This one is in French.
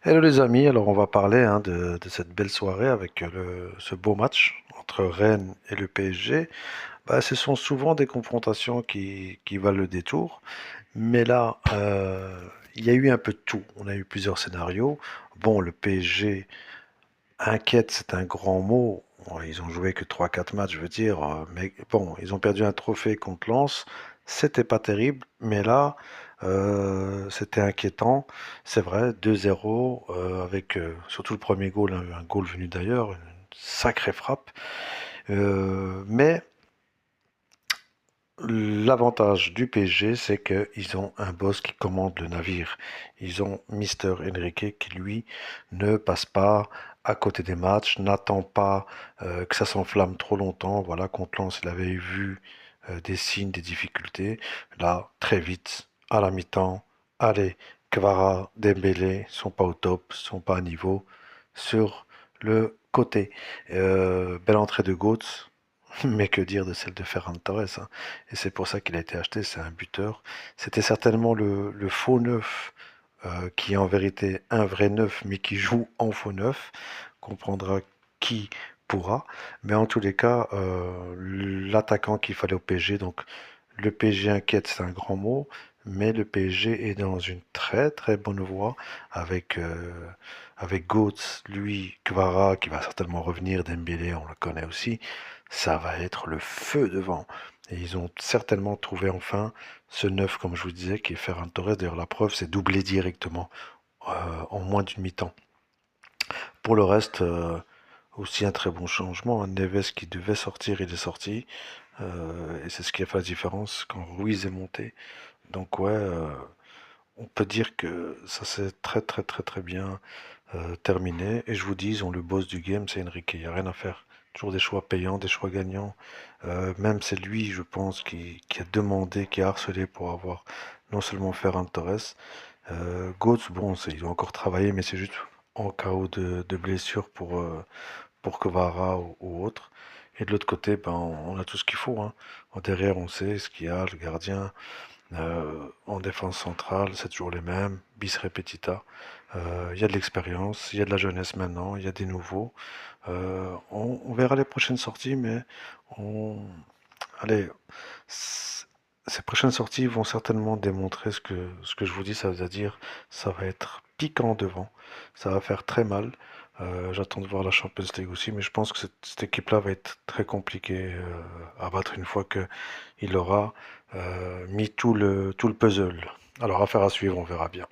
Hello les amis, alors on va parler de cette belle soirée avec ce beau match entre Rennes et le PSG. Bah, ce sont souvent des confrontations qui valent le détour, mais là, il y a eu un peu de tout. On a eu plusieurs scénarios. Bon, le PSG inquiète, c'est un grand mot. Bon, ils ont joué que 3 4 matchs, je veux dire, mais bon, ils ont perdu un trophée contre Lens. C'était pas terrible, mais là, c'était inquiétant. C'est vrai, 2-0, avec surtout le premier goal, un goal venu d'ailleurs, une sacrée frappe. Mais l'avantage du PSG, c'est qu'ils ont un boss qui commande le navire. Ils ont Mister Enrique qui, lui, ne passe pas à côté des matchs, n'attend pas que ça s'enflamme trop longtemps. Voilà, contre Lens, il avait vu des signes, des difficultés. Là, très vite, à la mi-temps, allez, Kvara, Dembélé sont pas au top, sont pas à niveau sur le côté. Belle entrée de Götze. Mais que dire de celle de Ferran Torres, hein. Et c'est pour ça qu'il a été acheté, c'est un buteur. C'était certainement le faux neuf, qui est en vérité un vrai neuf, mais qui joue en faux neuf. Comprendra qui pourra. Mais en tous les cas, l'attaquant qu'il fallait au PSG, donc le PSG inquiète, c'est un grand mot, mais le PSG est dans une très très bonne voie avec Götze, lui, Kvara, qui va certainement revenir, Dembélé, on le connaît aussi. Ça va être le feu devant. Et ils ont certainement trouvé enfin ce neuf, comme je vous disais, qui est Ferran Torres. D'ailleurs, la preuve, c'est doublé directement en moins d'une mi-temps. Pour le reste, aussi un très bon changement. Neves qui devait sortir, il est sorti. Et c'est ce qui a fait la différence quand Ruiz est monté. Donc ouais, on peut dire que ça s'est très très très très bien terminé. Et je vous dis, ils ont le boss du game, c'est Enrique. Il n'y a rien à faire. Toujours des choix payants, des choix gagnants. Même c'est lui, je pense, qui a demandé, qui a harcelé pour avoir non seulement Ferran Torres. Götze, bon, il doit encore travailler, mais c'est juste en cas de blessure pour Kvara ou autre. Et de l'autre côté, ben, on a tout ce qu'il faut, hein. Derrière, on sait ce qu'il y a, le gardien. En défense centrale, c'est toujours les mêmes, bis repetita. Il y a de l'expérience, il y a de la jeunesse maintenant, il y a des nouveaux. On verra les prochaines sorties, mais on... allez, ces prochaines sorties vont certainement démontrer ce que je vous dis, ça veut dire ça va être piquant devant, ça va faire très mal. J'attends de voir la Champions League aussi, mais je pense que cette équipe-là va être très compliquée à battre une fois qu'il aura mis tout le puzzle. Alors, affaire à suivre, on verra bien.